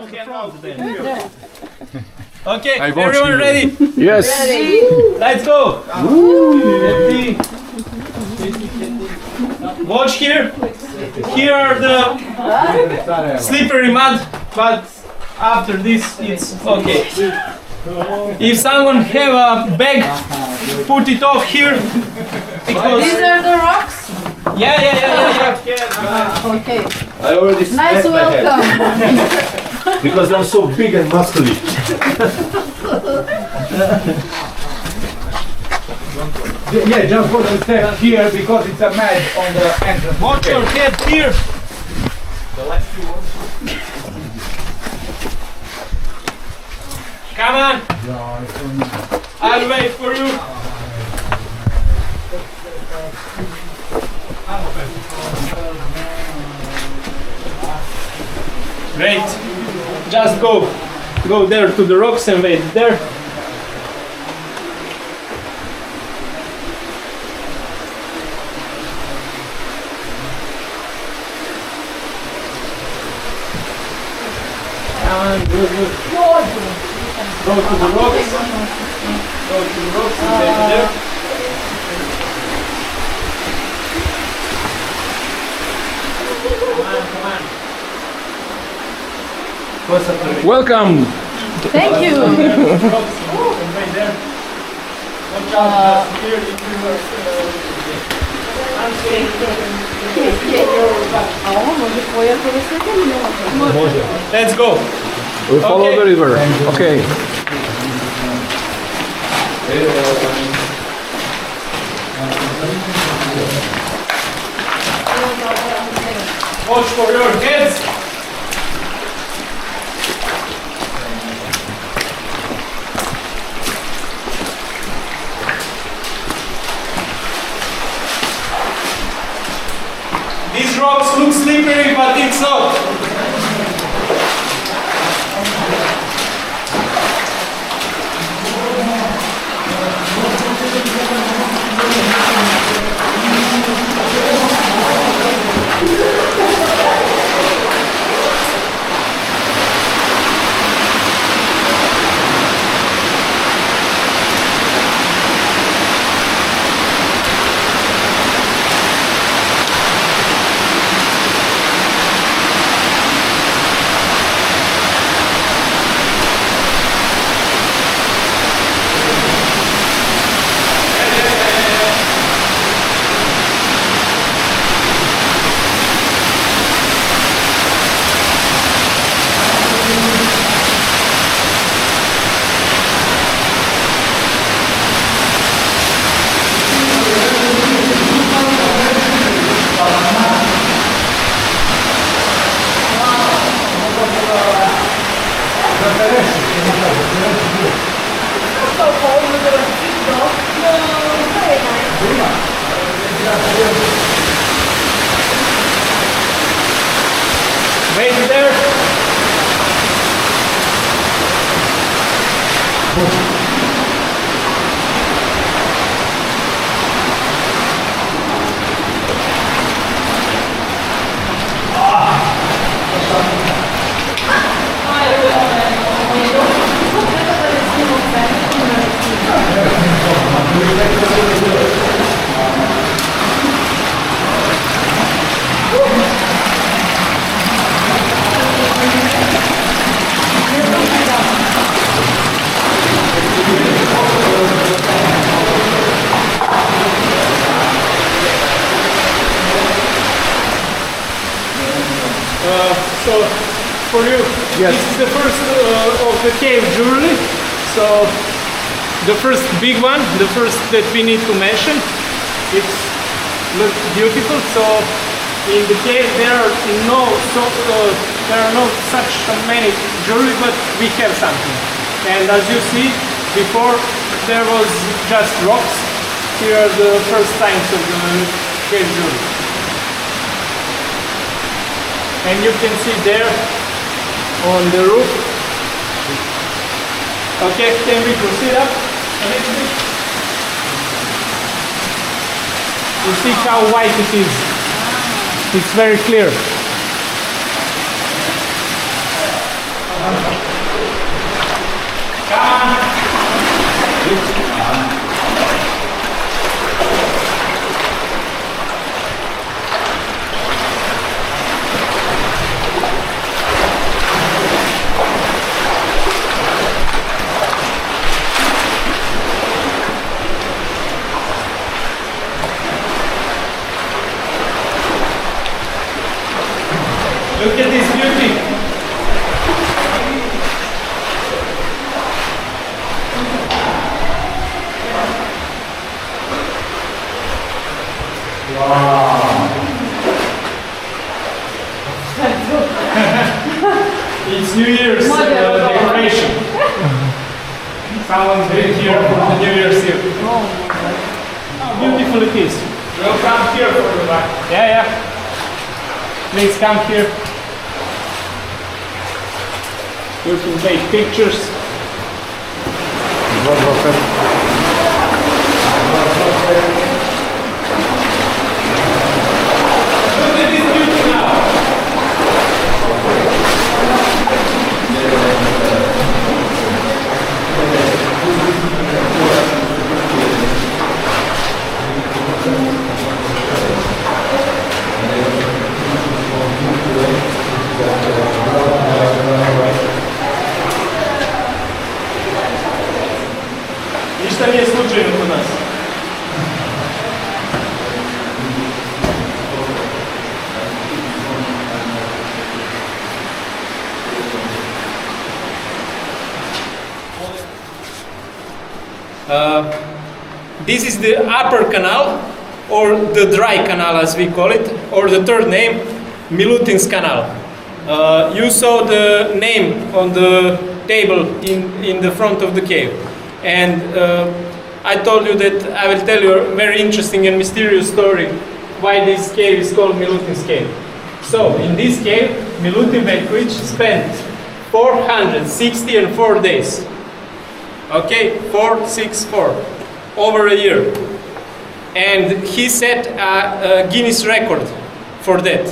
just hang out then. Okay, everyone ready? Yes. Ready. Let's go. Watch here. Here are the slippery mud, but after this it's okay. If someone have a bag, put it off here. Because These are the rocks? yeah. Okay. I already Nice welcome. because I'm so big and muscly. Yeah, just put the step here because it's a mat on the entrance. Watch your head here. Come on. I'll wait for you. Great. Just go there to the rocks and wait there. Come on, good. Go to the rocks. Go to the rocks and wait there. Come on. Welcome. Thank you. Rocks and wait there. Watch out, just here if you Let's go. We follow Okay. the river. Okay. Watch for your heads. These rocks look slippery, but it's not. Wait there. So for you, Yes. this is the first of the cave journey. So the first big one, the first that we need to mention, it looks beautiful. So in the cave there are no such many jewelry, but we have something. And as you see, before there was just rocks. Here are the first signs of the cave jewelry. And you can see there on the roof. Okay, can we proceed up a little bit? You see how white it is. It's very clear. Look at this beauty. It's New Year's decoration. Someone's been here for the New Year's Eve. How beautiful it is. We'll come here for the back. Yeah. Please come here. You can take pictures. Look at this beauty now. Ništa nije slučajno kod nas. This is the upper canal, or the dry canal as we call it, or the third name, Milutin's canal. You saw the name on the table in the front of the cave. And I told you that I will tell you a very interesting and mysterious story why this cave is called Milutin's cave. So, in this cave, Milutin Veljković spent 464 days. Okay, 464, over a year. And he set a Guinness record for that.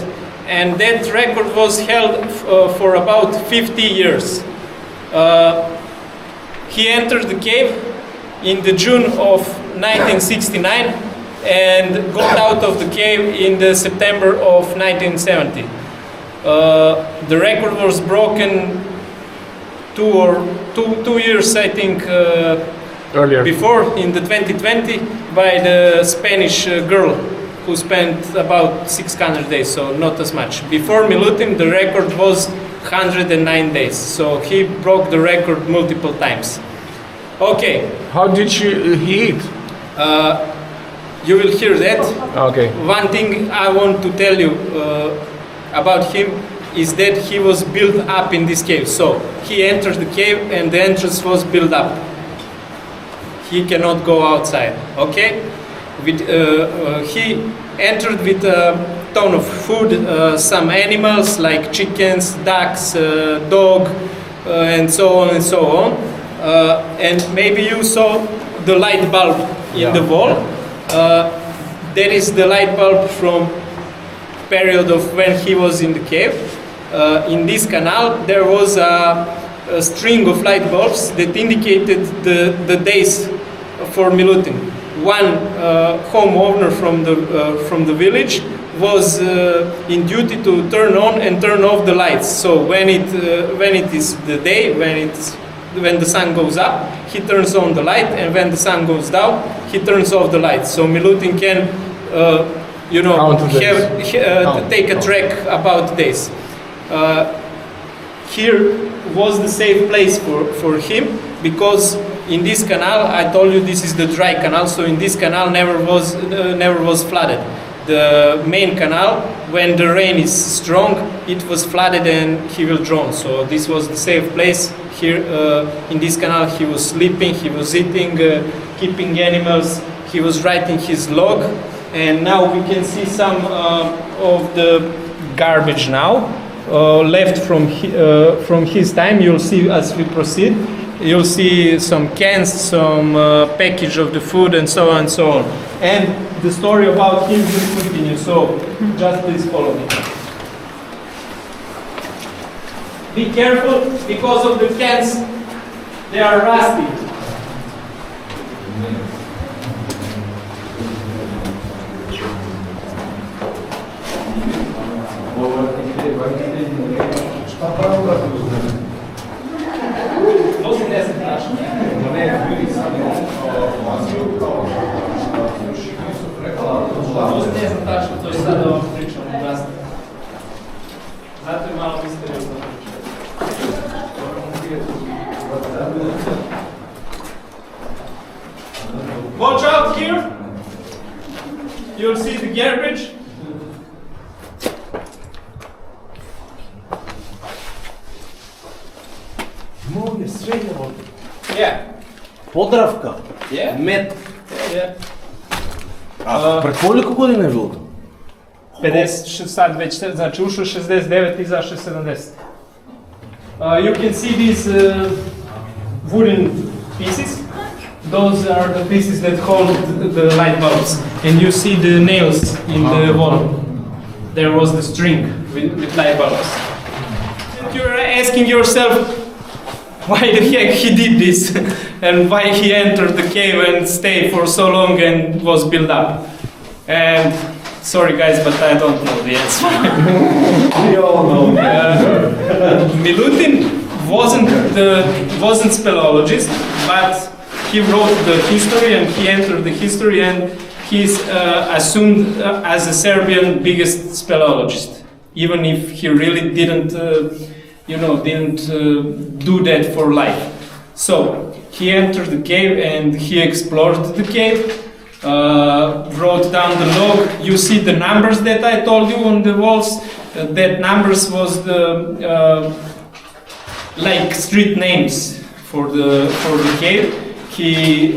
And that record was held for about 50 years. He entered the cave in the June of 1969 and got out of the cave in the September of 1970. The record was broken two years, I think, Earlier. before, in the 2020, by the Spanish girl who spent about 600 days, so not as much. Before Milutin, the record was 109 days, so he broke the record multiple times. Okay. How did he eat? You will hear that. Okay. One thing I want to tell you about him is that he was built up in this cave. So he entered the cave and the entrance was built up. He cannot go outside. Okay? He entered with a ton of food, some animals like chickens, ducks, dog, and so on and so on. And maybe you saw the light bulb in the wall. That is the light bulb from period of when he was in the cave. In this canal there was a string of light bulbs that indicated the days for Milutin. One homeowner from the village was in duty to turn on and turn off the lights. So when it is the day, when the sun goes up, he turns on the light, and when the sun goes down, he turns off the light. So Milutin can, take a track about days. Here was the safe place for him, because in this canal, I told you this is the dry canal, so in this canal never was flooded. The main canal, when the rain is strong, it was flooded and he will drown. So this was the safe place. Here in this canal he was sleeping, he was eating, keeping animals, he was writing his log. And now we can see some of the garbage now left from his time. You'll see as we proceed. You'll see some cans, some package of the food, and so on and so on. And the story about him will continue. So just please follow me. Be careful because of the cans. They are rusty. Most ne znam tačno. Most ne znam tačno, to je sad ovo pričam o rusty. Zato je malo misteriozno. Watch out here. You'll see the garbage. Moje srednje ovdje. Yeah. Podravka. Yeah. Met. Yeah. A pre koliko godina je bilo to? 50, sad već, znači ušao 69, izašao 70. You can see these wooden pieces. Those are the pieces that hold the light bulbs. And you see the nails in the wall. There was the string with light bulbs. And you're asking yourself, why the heck he did this? And why he entered the cave and stayed for so long and was built up? And sorry guys, but I don't know the answer. We all know. Milutin wasn't speleologist, but he wrote the history and he entered the history and he's assumed as a Serbian biggest speleologist, even if he really didn't do that for life. So he entered the cave and he explored the cave. Wrote down the log. You see the numbers that I told you on the walls. That numbers was the like street names for the cave. He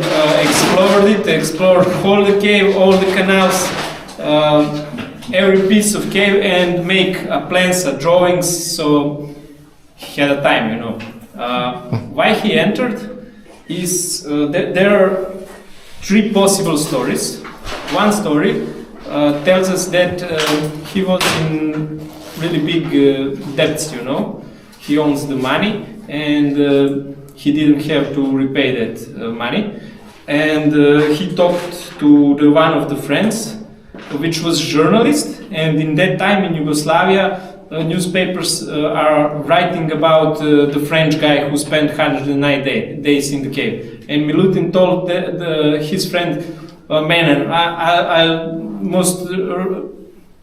explored all the cave, all the canals, every piece of cave, and make plans, drawings. So he had a time, you know. Why he entered is there are three possible stories. One story tells us that he was in really big debts, you know. He owns the money and he didn't have to repay that money. And he talked to one of the friends, which was journalist. And in that time in Yugoslavia, newspapers are writing about the French guy who spent 109 days in the cave. And Milutin told his friend, man, I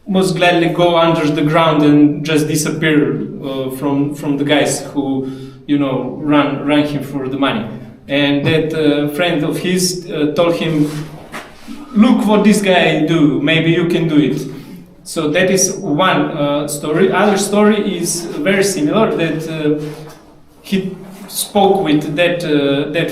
most gladly go under the ground and just disappear from the guys who, you know, run him for the money. And that friend of his told him, look what this guy do, maybe you can do it. So that is one story. Other story is very similar, that he spoke with that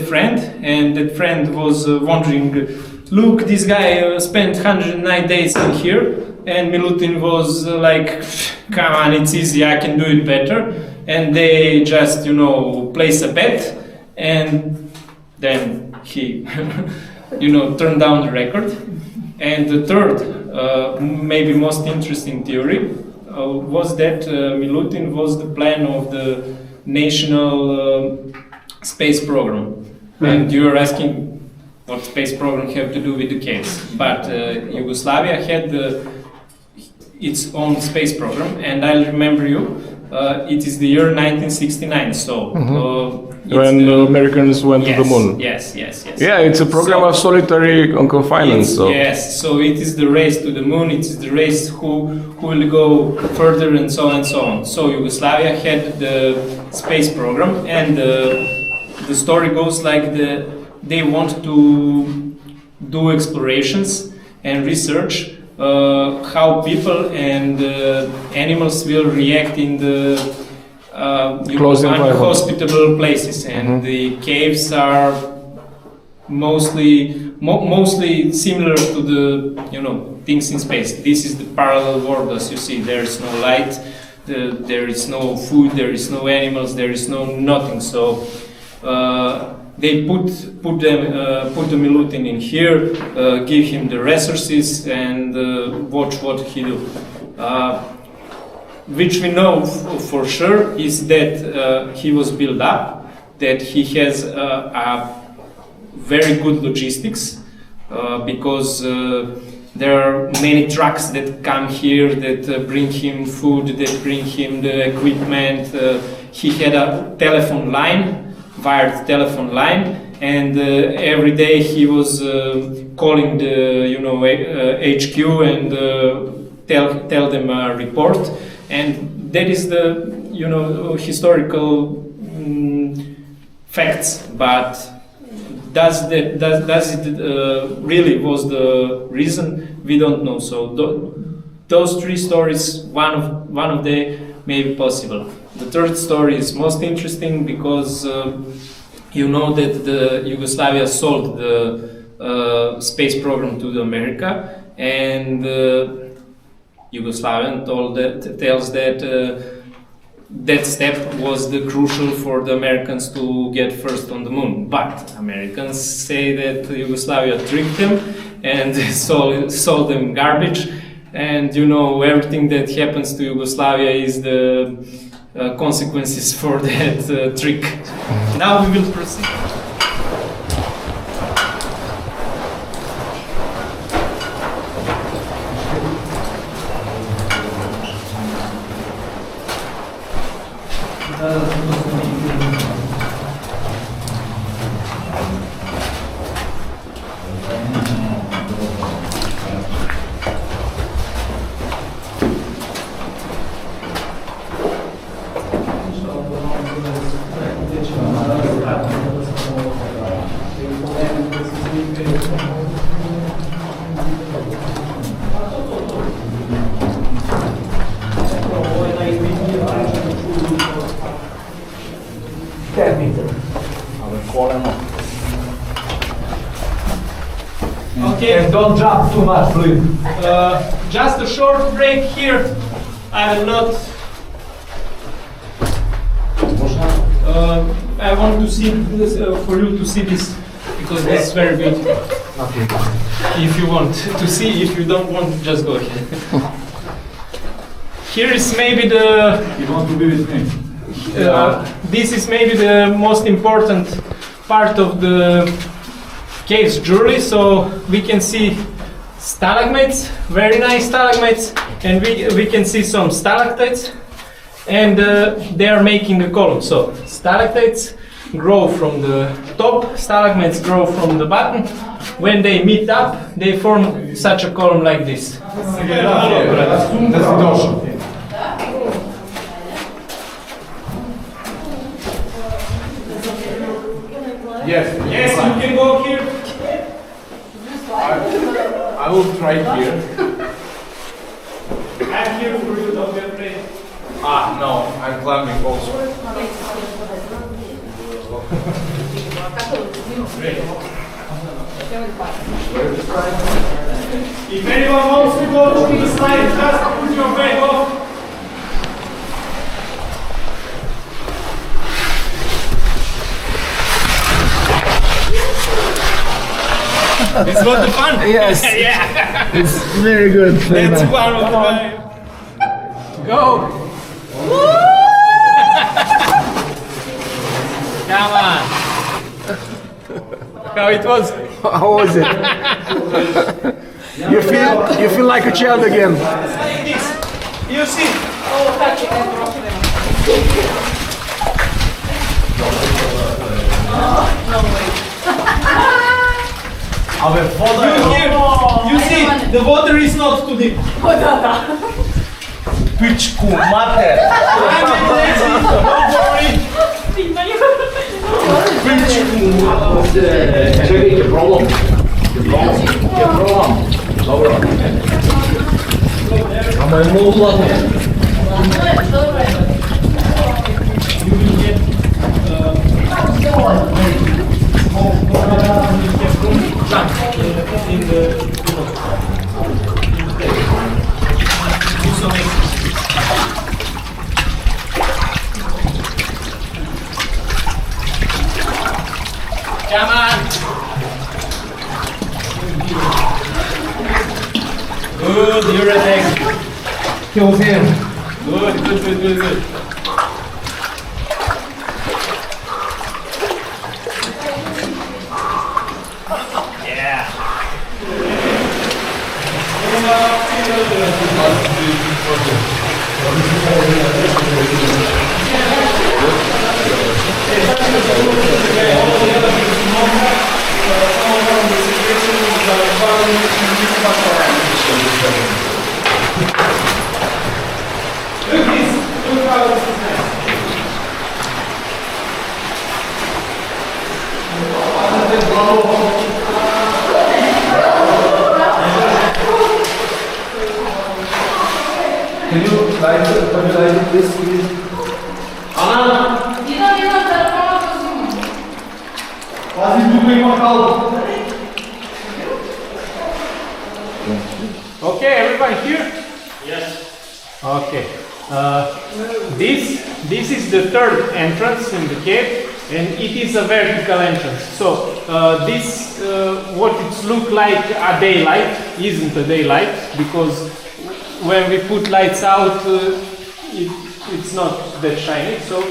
friend, and that friend was wondering, look, this guy spent 109 days in here, and Milutin was like, come on, it's easy, I can do it better. And they just, you know, place a bet, and then he, you know, turned down the record. And the third, maybe most interesting theory was that Milutin was the plan of the national space program. And you're asking what space program have to do with the caves. But Yugoslavia had its own space program, and I'll remember you, it is the year 1969, so... when the Americans went to the moon. Yes. Yeah, it's a program of solitary confinement. So. Yes, so it is the race to the moon, it is the race who will go further and so on and so on. So Yugoslavia had the space program, and the story goes like they want to do explorations and research how people and animals will react in the unhospitable places, and the caves are mostly similar to the, you know, things in space. This is the parallel world, as you see. There is no light, there is no food, there is no animals, there is no nothing. So they put the Milutin in here, give him the resources, and watch what he do. Which we know for sure is that he was built up, that he has a very good logistics because there are many trucks that come here that bring him food, that bring him the equipment. He had a telephone line, wired telephone line, and every day he was calling the HQ and tell them a report, and that is the historical facts. But does it really was the reason? We don't know. So those three stories, one of them may be possible. The third story is most interesting because you know that the Yugoslavia sold the space program to the America, and Yugoslavian tells that that step was the crucial for the Americans to get first on the moon. But Americans say that Yugoslavia tricked them and sold them garbage, and everything that happens to Yugoslavia is the consequences for that trick. Now we will proceed. Okay. And don't jump too much, please. Just a short break here. I will not. I want to see this, for you to see this because this is very beautiful. Okay. If you want to see, if you don't want, just go ahead. Here is maybe the. You want to be with me? This is maybe the most important part of the cave's journey. So we can see stalagmites, very nice stalagmites, and we can see some stalactites, and they are making a column. So stalactites grow from the top, stalagmites grow from the bottom. When they meet up, they form such a column like this. Yes. Yes, you can go here. I will try here. I'm here for you, don't be afraid. Ah, no, I'm climbing also. If anyone wants to go to the slide, just put your bag off. It's what the fun. Yes. Yeah. It's very good. That's one of the. Go. Come on. How it was? How was it? you feel like a child again. Like this. You see. You see, the water is not too deep. Pičku, mater! Don't worry. Čekaj, je problem. Dobro. Amo je mogla. Come on. Good, you're attack. Kills him. Good. Can you light this, please? Okay, everybody here? Yes. Okay. This is the third entrance in the cave, and it is a vertical entrance. So this what it looks like a daylight isn't a daylight, because when we put lights out, it's not that shiny. So,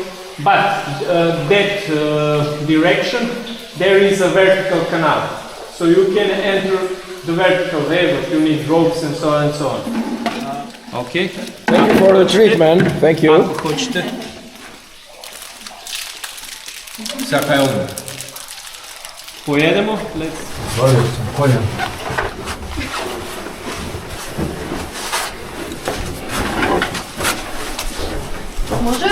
but that direction there is a vertical canal, so you can enter the vertical there, but you need ropes and so on and so on. Okay. Thank you for the treatment. Thank you. Ako hoćete. Sad kaj ovdje? Pojedemo. Let's. Pojedem. Može?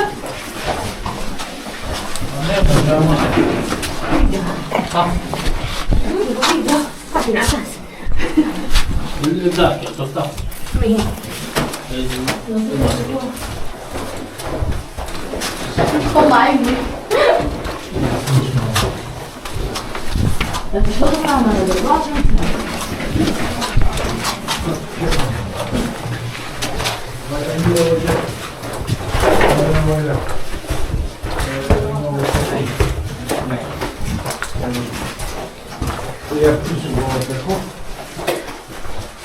Da, to sta. Pomajmi. Što to tamo ne dobročem?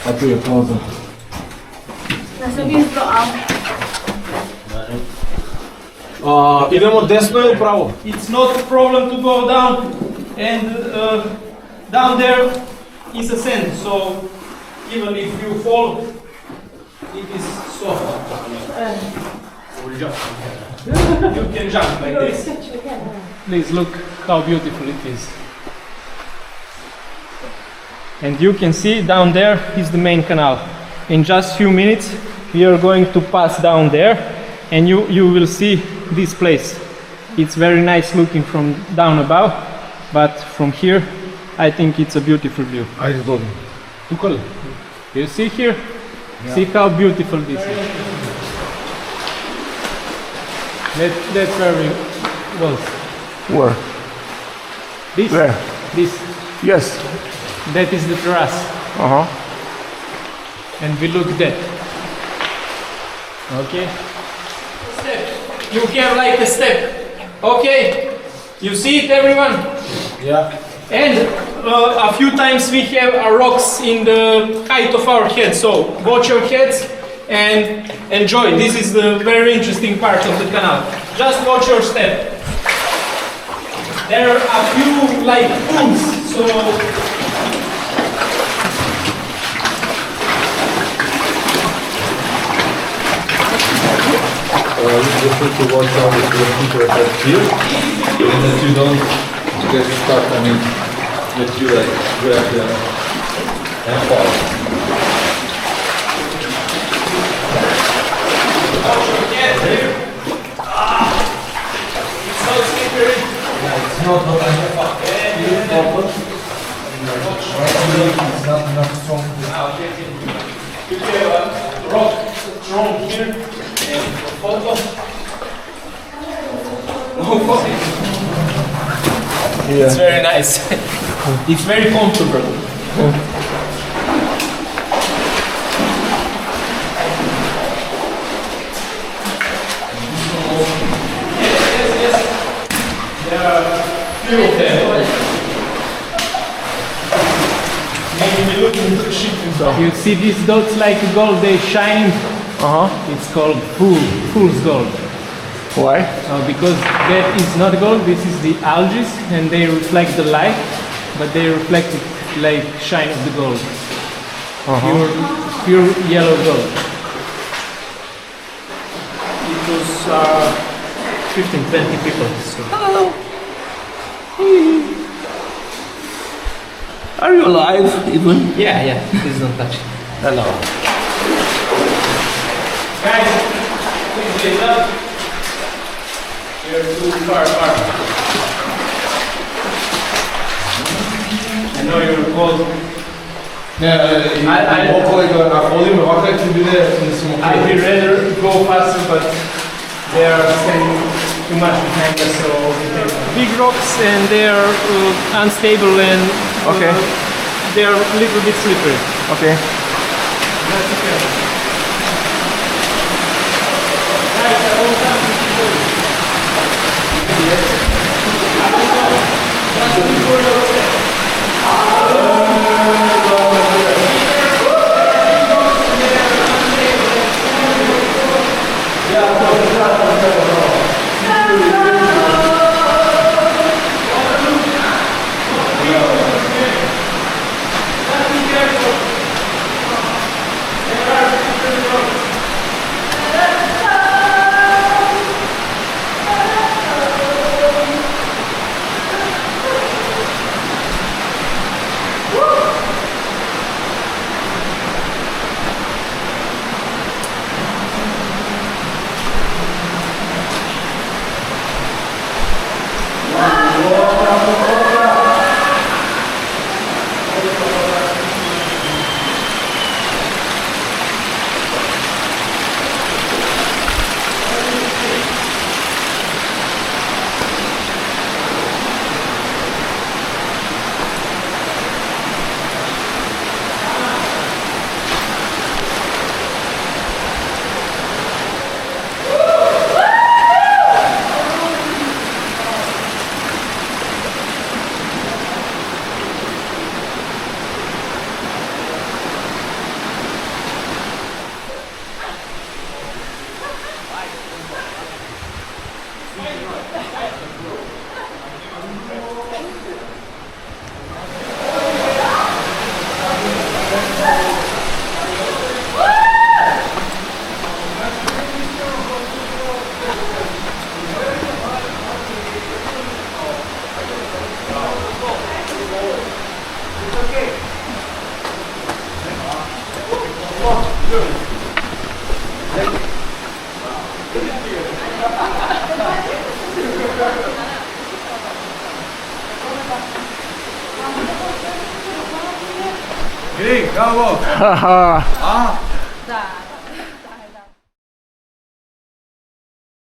A tu je poza. Da se vidim to Idemo desno ili pravo? It's not a problem to go down, and down there is a sand, so even if you fall, it is soft. You can jump like this. Please look how beautiful it is. And you can see down there is the main canal. In just few minutes we are going to pass down there, and you will see this place. It's very nice looking from down above, but from here I think it's a beautiful view. Ajde dođem. Tukale. You see here? See how beautiful this is. That's where we go. Where? This? Where? This. Yes. That is the terrace. Uh-huh. And we look that. Okay? Step. You have like a step. Okay? You see it, everyone? Ja. And a few times we have rocks in the height of our head, so watch your heads and enjoy. This is the very interesting part of the canal. Just watch your step. There are a few like pools, so You just need to watch out with your feet right here, and that you don't get stuck. I mean, that you like grab them and fall. it's so slippery. It's not what I have. It's not enough strong. You have a rock thrown here and a photo. No photo. It's very nice. It's very comfortable. Yes. There are few of them. You see these dots like gold, they shine. It's called fool's gold. Why? Because that is not gold, this is the algae, and they reflect the light, but they reflect it like shine of the gold. pure yellow gold. It was 15-20 people. So. Hello. Are you alive even? Yeah, please don't touch it. Hello. Guys, please get up. You're too far apart. I know you're cold. Hopefully ako olim ovakve će biti I'd be rather go faster, but they are standing too much behind us, so we take big rocks and they are unstable and Okay. they are a little bit slippery. Okay. That's okay. Guys, I won't have to show you. Hej, bravo! Haha. A? Da.